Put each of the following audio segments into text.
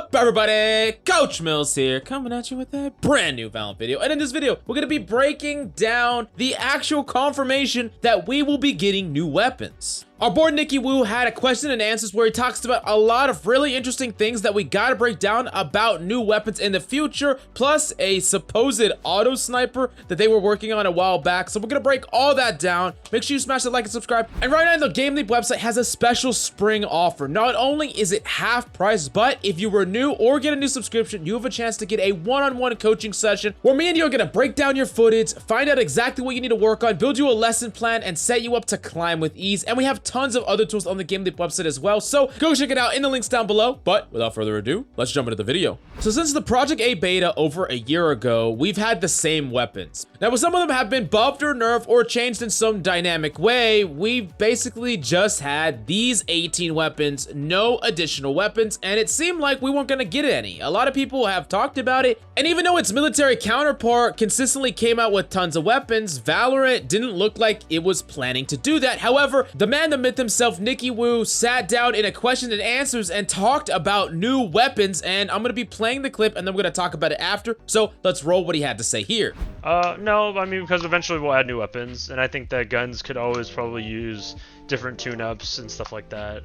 up, everybody? Coach Mills here, coming at you with a brand new Valorant video. And in this video, we're gonna be breaking down the actual confirmation that we will be getting new weapons. Our boy Nicky Woo had a question and answers where he talks about a lot of really interesting things that we gotta break down about new weapons in the future, plus a supposed auto sniper that they were working on a while back. So we're gonna break all that down. Make sure you smash that like and subscribe. And right now, the GameLeap website has a special spring offer. Not only is it half price, but if you renew or get a new subscription, you have a chance to get a one-on-one coaching session where me and you are gonna break down your footage, find out exactly what you need to work on, build you a lesson plan, and set you up to climb with ease. And we have tons of other tools on the GameLeap website as well, so go check it out in the links down below. But without further ado, let's jump into the video. So since the Project A beta over a year ago, we've had the same weapons. Now, some of them have been buffed or nerfed or changed in some dynamic way. We've basically just had these 18 weapons, no additional weapons, and it seemed like we weren't gonna get any. A lot of people have talked about it, and even though its military counterpart consistently came out with tons of weapons, Valorant didn't look like it was planning to do that. However, the man, the myth himself, Nicky Woo, sat down in a question and answers and talked about new weapons, and I'm gonna be playing the clip and then we're gonna talk about it after. So let's roll what he had to say here. No, I mean, because eventually we'll add new weapons, and I think that guns could always probably use different tune-ups and stuff like that.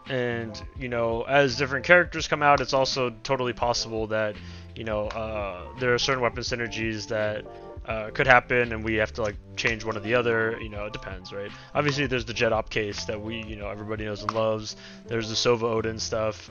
And, you know, as different characters come out, it's also totally possible that, you know, there are certain weapon synergies that could happen, and we have to like change one or the other. You know, it depends, right? Obviously, there's the Jet Op case that everybody knows and loves. There's the Sova Odin stuff.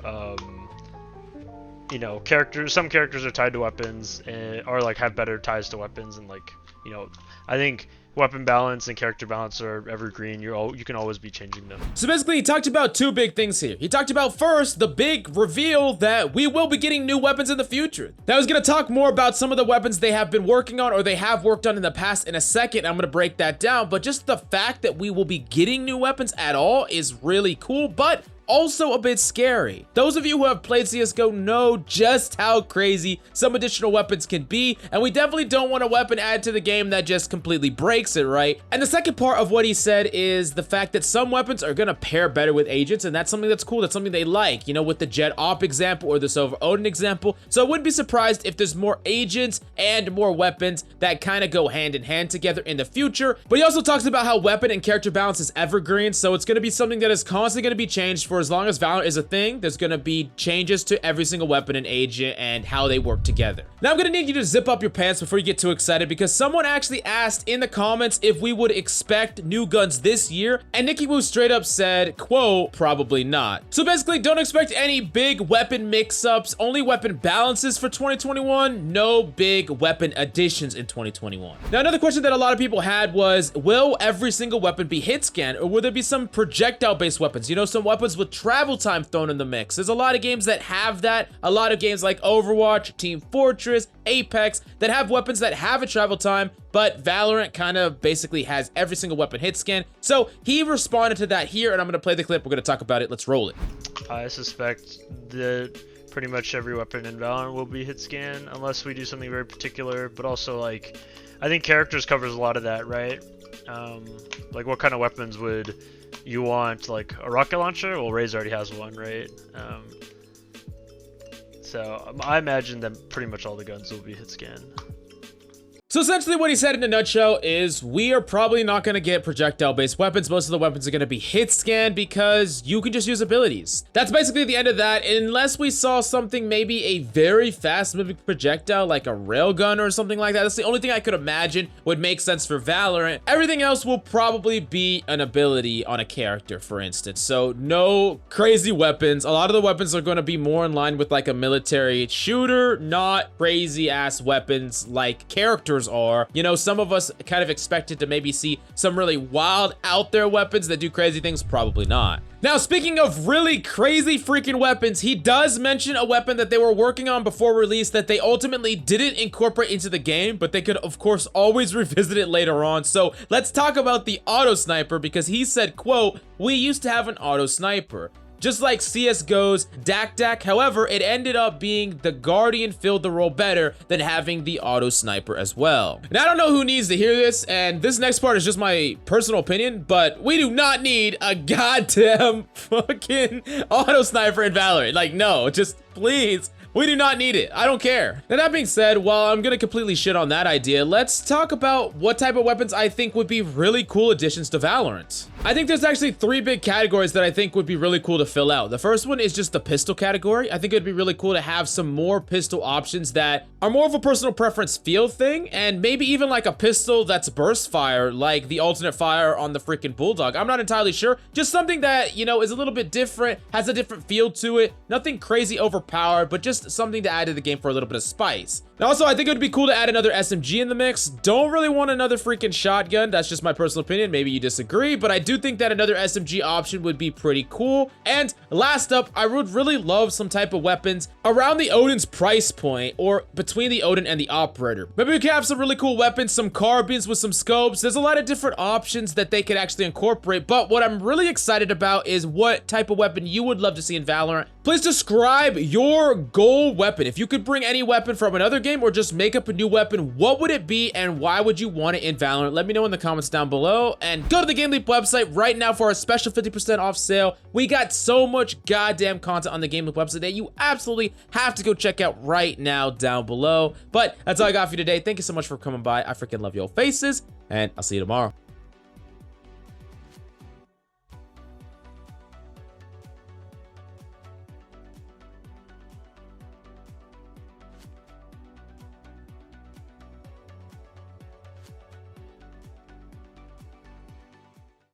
You know, some characters are tied to weapons, or like have better ties to weapons, and like, you know, I think weapon balance and character balance are evergreen. You can always be changing them. So basically, he talked about two big things here. He talked about first the big reveal that we will be getting new weapons in the future. Now he's gonna talk more about some of the weapons they have been working on or they have worked on in the past in a second. I'm gonna break that down, but just the fact that we will be getting new weapons at all is really cool, but also a bit scary. Those of you who have played CSGO know just how crazy some additional weapons can be, and we definitely don't want a weapon added to the game that just completely breaks it, right? And the second part of what he said is the fact that some weapons are gonna pair better with agents, and that's something that's cool, that's something they like, you know, with the Jet Op example or the Sova Odin example. So I wouldn't be surprised if there's more agents and more weapons that kind of go hand in hand together in the future. But he also talks about how weapon and character balance is evergreen, so it's gonna be something that is constantly gonna be changed for as long as Valorant is a thing. There's gonna be changes to every single weapon and agent and how they work together. Now I'm gonna need you to zip up your pants before you get too excited, because someone actually asked in the comments if we would expect new guns this year, and Nicky Woo straight up said, quote, probably not. So basically, don't expect any big weapon mix-ups, only weapon balances for 2021, no big weapon additions in 2021. Now another question that a lot of people had was, will every single weapon be hit scan, or will there be some projectile based weapons? You know, some weapons with travel time thrown in the mix. There's a lot of games that have that. A lot of games like Overwatch, Team Fortress, Apex that have weapons that have a travel time, but Valorant kind of basically has every single weapon hit scan. So he responded to that here, and I'm going to play the clip. We're going to talk about it. Let's roll it. I suspect that pretty much every weapon in Valorant will be hit scan unless we do something very particular, but also like I think characters covers a lot of that, right? Like what kind of weapons would you want? Like a rocket launcher? Well, Raze already has one, right? So I imagine that pretty much all the guns will be hit scan. So essentially what he said in a nutshell is we are probably not going to get projectile based weapons. Most of the weapons are going to be hit scan because you can just use abilities. That's basically the end of that, unless we saw something, maybe a very fast moving projectile like a railgun or something like that. That's the only thing I could imagine would make sense for Valorant. Everything else will probably be an ability on a character, for instance. So no crazy weapons. A lot of the weapons are going to be more in line with like a military shooter, not crazy ass weapons like characters are. You know, some of us kind of expected to maybe see some really wild out there weapons that do crazy things. Probably not. Now, speaking of really crazy freaking weapons, he does mention a weapon that they were working on before release that they ultimately didn't incorporate into the game, but they could of course always revisit it later on. So let's talk about the auto sniper, because he said, quote, we used to have an auto sniper. just like CSGO's Dak. However, it ended up being the Guardian filled the role better than having the auto sniper as well. And I don't know who needs to hear this, and this next part is just my personal opinion, but we do not need a goddamn fucking auto sniper in Valorant. Like, no, just please. We do not need it. I don't care. Now, that being said, while I'm gonna completely shit on that idea, let's talk about what type of weapons I think would be really cool additions to Valorant. I think there's actually 3 big categories that I think would be really cool to fill out. The first one is just the pistol category. I think it'd be really cool to have some more pistol options that are more of a personal preference feel thing, and maybe even like a pistol that's burst fire, like the alternate fire on the freaking Bulldog. I'm not entirely sure. Just something that, you know, is a little bit different, has a different feel to it. Nothing crazy overpowered, but just something to add to the game for a little bit of spice. And also, I think it would be cool to add another SMG in the mix. Don't really want another freaking shotgun. That's just my personal opinion. Maybe you disagree, but I do think that another SMG option would be pretty cool. And last up, I would really love some type of weapons around the Odin's price point, or between the Odin and the Operator. Maybe we could have some really cool weapons, some carbines with some scopes. There's a lot of different options that they could actually incorporate, but what I'm really excited about is what type of weapon you would love to see in Valorant. Please describe your goal weapon. If you could bring any weapon from another game or just make up a new weapon, what would it be and why would you want it in Valorant? Let me know in the comments down below, and go to the GameLeap website right now for our special 50% off sale. We got so much goddamn content on the GameLeap website that you absolutely have to go check out right now down below. But that's all I got for you today. Thank you so much for coming by. I freaking love your faces, and I'll see you tomorrow.